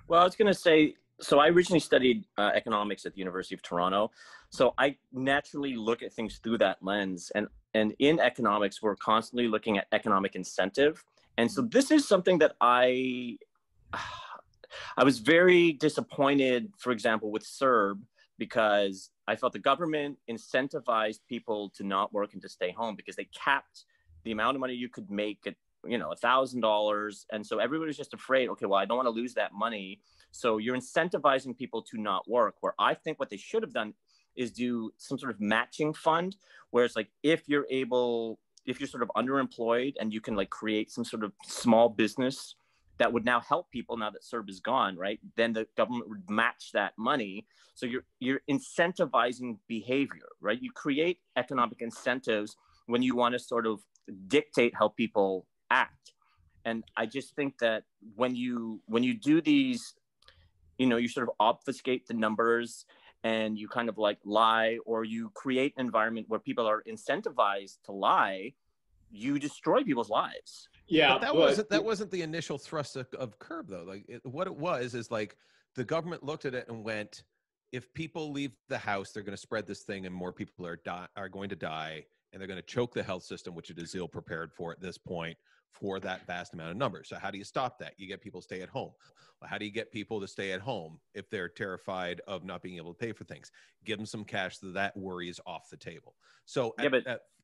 Well, I was going to say, so I originally studied economics at the University of Toronto. So I naturally look at things through that lens. And in economics, we're constantly looking at economic incentive. And so this is something that I was very disappointed, for example, with CERB, because I felt the government incentivized people to not work and to stay home because they capped the amount of money you could make at, $1,000. And so everybody was just afraid, okay, well, I don't want to lose that money. So you're incentivizing people to not work, where I think what they should have done is do some sort of matching fund, where it's like, if you're sort of underemployed and you can like create some sort of small business that would now help people now that CERB is gone, right? Then the government would match that money. So you're incentivizing behavior, right? You create economic incentives when you want to sort of dictate how people act. And I just think that when you do these, you sort of obfuscate the numbers and you kind of like lie, or you create an environment where people are incentivized to lie, you destroy people's lives. Yeah, but that wasn't the initial thrust of CERB though. Like what it was is like the government looked at it and went, if people leave the house, they're going to spread this thing, and more people are going to die, and they're going to choke the health system, which it is ill prepared for at this point, for that vast amount of numbers. So how do you stop that? You get people to stay at home. Well, how do you get people to stay at home if they're terrified of not being able to pay for things? Give them some cash so that worry is off the table. So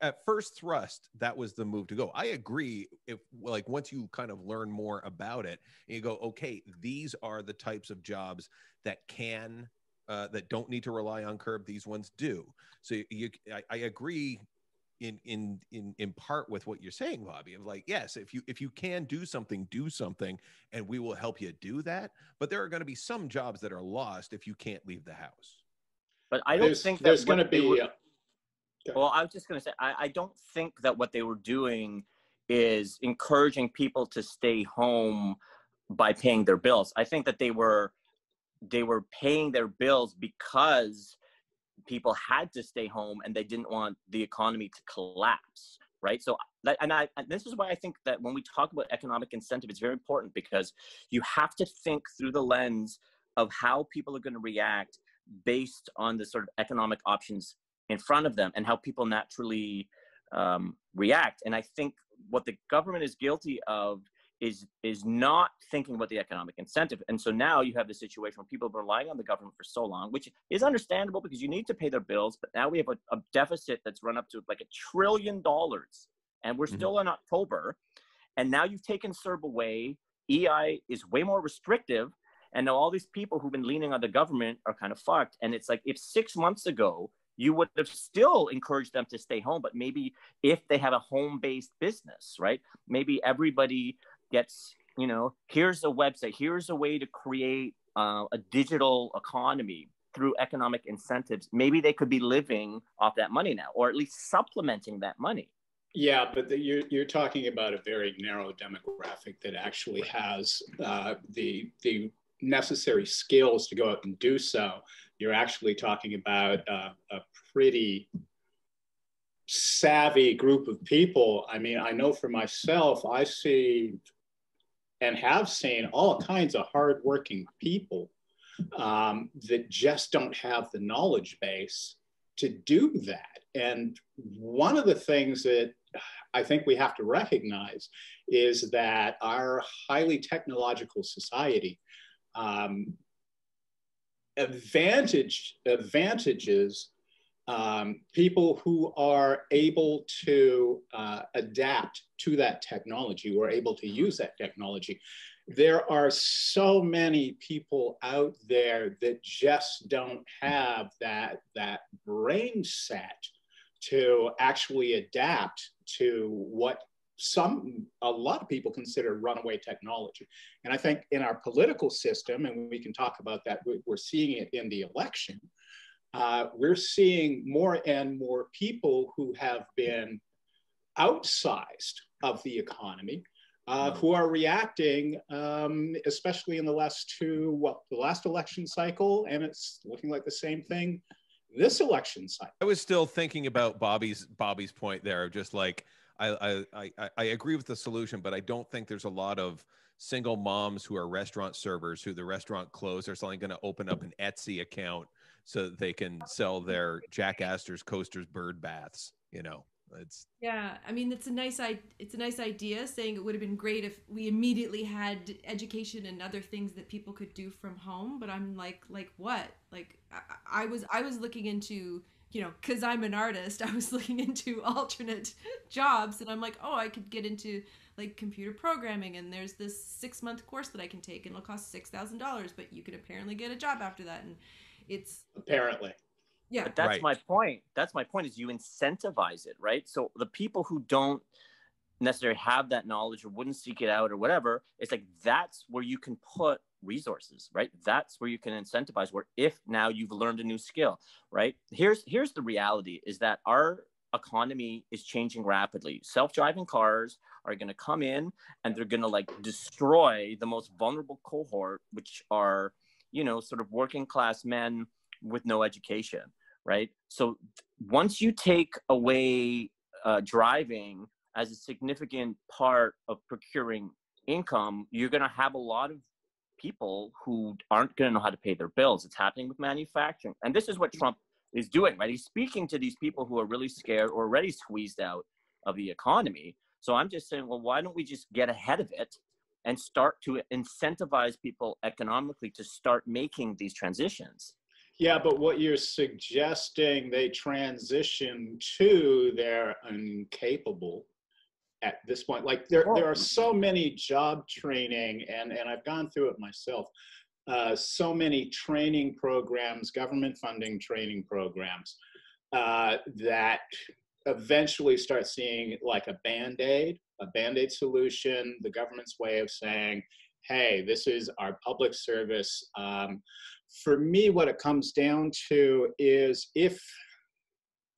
at first thrust, that was the move to go. I agree. If like once you kind of learn more about it, and you go, okay, these are the types of jobs that can that don't need to rely on CERB. These ones do. So I agree in part with what you're saying, Bobby, of like, yes, if you can do something, and we will help you do that. But there are going to be some jobs that are lost if you can't leave the house. But I don't think there's going to be. Well, I was just going to say, I don't think that what they were doing is encouraging people to stay home by paying their bills. I think that they were paying their bills because people had to stay home and they didn't want the economy to collapse, right? So, and this is why I think that when we talk about economic incentive, it's very important, because you have to think through the lens of how people are going to react based on the sort of economic options in front of them and how people naturally react. And I think what the government is guilty of is not thinking about the economic incentive. And so now you have the situation where people have been relying on the government for so long, which is understandable because you need to pay their bills. But now we have a deficit that's run up to like $1 trillion, and we're still in October. And now you've taken CERB away. EI is way more restrictive. And now all these people who've been leaning on the government are kind of fucked. And it's like, if 6 months ago, you would have still encouraged them to stay home, but maybe if they have a home-based business, right? Maybe everybody gets, here's a website, here's a way to create a digital economy through economic incentives. Maybe they could be living off that money now, or at least supplementing that money. Yeah, but you're talking about a very narrow demographic that actually has the necessary skills to go out and do so. You're actually talking about a pretty savvy group of people. I mean, I know for myself, I see and have seen all kinds of hardworking people that just don't have the knowledge base to do that. And one of the things that I think we have to recognize is that our highly technological society advantages people who are able to adapt to that technology, who are able to use that technology. There are so many people out there that just don't have that brain set to actually adapt to what a lot of people consider runaway technology. And I think in our political system, and we can talk about that, we're seeing it in the election, we're seeing more and more people who have been outsized of the economy, who are reacting, especially in the last election cycle, and it's looking like the same thing this election cycle. I was still thinking about Bobby's point there, just like I agree with the solution, but I don't think there's a lot of single moms who are restaurant servers who the restaurant closed are suddenly going to open up an Etsy account so that they can sell their Jack Astor's coasters bird baths. You know, it's Yeah, I mean it's a nice idea saying it would have been great if we immediately had education and other things that people could do from home, but I'm like what? Like I was looking into, you know, cuz I'm an artist, I was looking into alternate jobs and I'm like, "Oh, I could get into like computer programming and there's this 6-month course that I can take and it'll cost $6,000, but you could apparently get a job after that." And it's apparently. yeah. But that's Right. my point. That's my point is you incentivize it, right? So the people who don't necessarily have that knowledge or wouldn't seek it out or whatever, it's like that's where you can put resources, right? That's where you can incentivize where if now you've learned a new skill, right? Here's the reality is that our economy is changing rapidly. Self-driving cars are going to come in and they're going to like destroy the most vulnerable cohort, which are, you know, sort of working class men with no education, right? So once you take away driving as a significant part of procuring income, you're going to have a lot of people who aren't going to know how to pay their bills. It's happening with manufacturing. And this is what Trump is doing, right? He's speaking to these people who are really scared or already squeezed out of the economy. So I'm just saying, well, why don't we just get ahead of it and start to incentivize people economically to start making these transitions? Yeah, but what you're suggesting they transition to, they're incapable at this point. Like there are so many job training, and I've gone through it myself, so many training programs, government funding training programs that eventually start seeing like a Band-Aid solution, the government's way of saying, hey, this is our public service. For me, what it comes down to is if,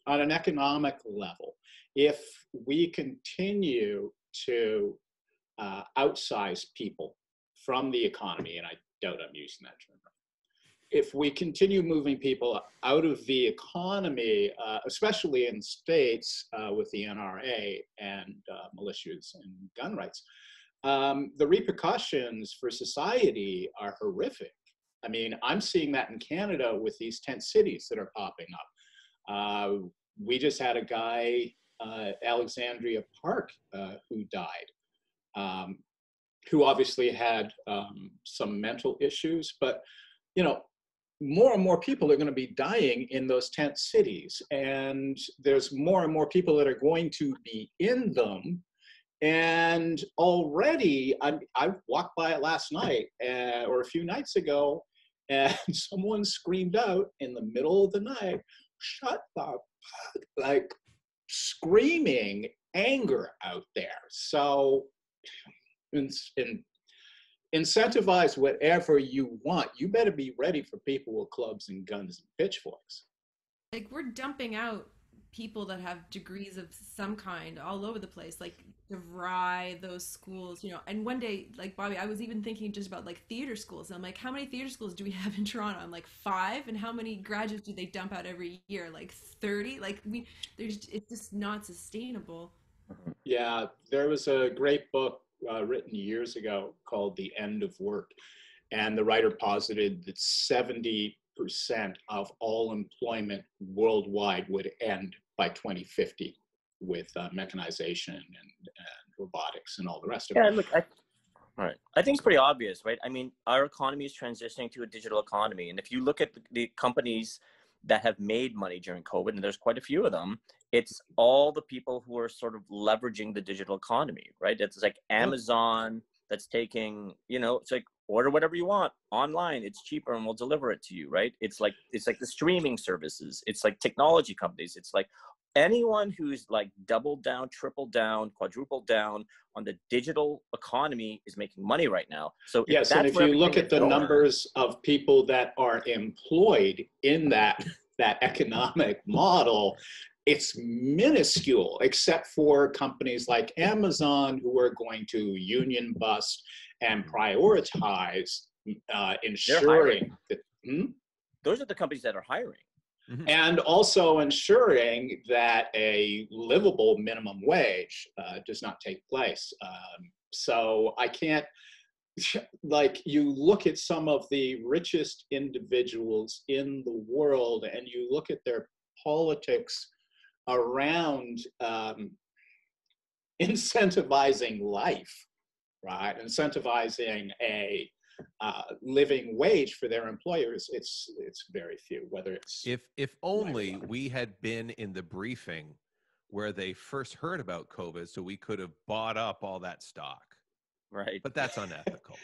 on an economic level, if we continue to outsize people from the economy, and I doubt I'm using that term right, if we continue moving people out of the economy, especially in states with the NRA and militias and gun rights, the repercussions for society are horrific. I mean, I'm seeing that in Canada with these tent cities that are popping up. We just had a guy, Alexandria Park, who died, who obviously had some mental issues, but, you know, more and more people are going to be dying in those tent cities, and there's more and more people that are going to be in them. And already, I walked by it last night or a few nights ago, and someone screamed out in the middle of the night, "Shut the," like screaming anger out there. So, incentivize whatever you want. You better be ready for people with clubs and guns and pitchforks. Like we're dumping out people that have degrees of some kind all over the place, like DeVry, those schools, you know. And one day, like Bobby, I was even thinking just about like theater schools. And I'm like, how many theater schools do we have in Toronto? I'm like 5, and how many graduates do they dump out every year? Like 30. Like it's just not sustainable. Yeah, there was a great book written years ago called The End of Work, and the writer posited that 70% of all employment worldwide would end by 2050 with mechanization and robotics and all the rest of Yeah, it. look, I think it's pretty obvious, right? I mean, our economy is transitioning to a digital economy. And if you look at the companies that have made money during COVID, and there's quite a few of them, it's all the people who are sort of leveraging the digital economy, right? It's like Amazon that's taking, you know, it's like order whatever you want online. It's cheaper and we'll deliver it to you, right? It's like the streaming services. It's like technology companies. It's like anyone who's like doubled down, tripled down, quadrupled down on the digital economy is making money right now. So yes, and if you look at the numbers of people that are employed in that economic model, it's minuscule, except for companies like Amazon, who are going to union bust and prioritize ensuring that. Those are the companies that are hiring. Mm-hmm. And also ensuring that a livable minimum wage does not take place. So I can't, like you look at some of the richest individuals in the world and you look at their politics around incentivizing life, right? Incentivizing a living wage for their employers. It's very few. Whether it's if only we had been in the briefing where they first heard about COVID, so we could have bought up all that stock. Right. But that's unethical.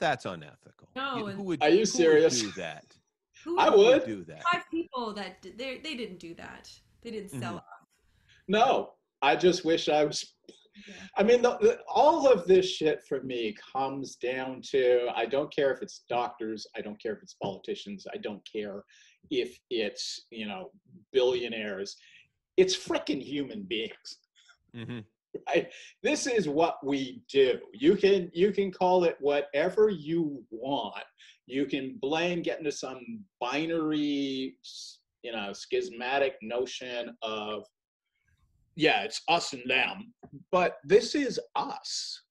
That's unethical. No, Who would? Are you who serious? Would do that? I Who would do that. 5 people that they didn't do that. They didn't sell Mhm. off. No, I just wish I was. Yeah. I mean, all of this shit for me comes down to, I don't care if it's doctors, I don't care if it's politicians, I don't care if it's, billionaires. It's frickin' human beings. Mm-hmm. Right? This is what we do. You can call it whatever you want. You can blame, get into some binary, schismatic notion of, yeah, it's us and them, but this is us.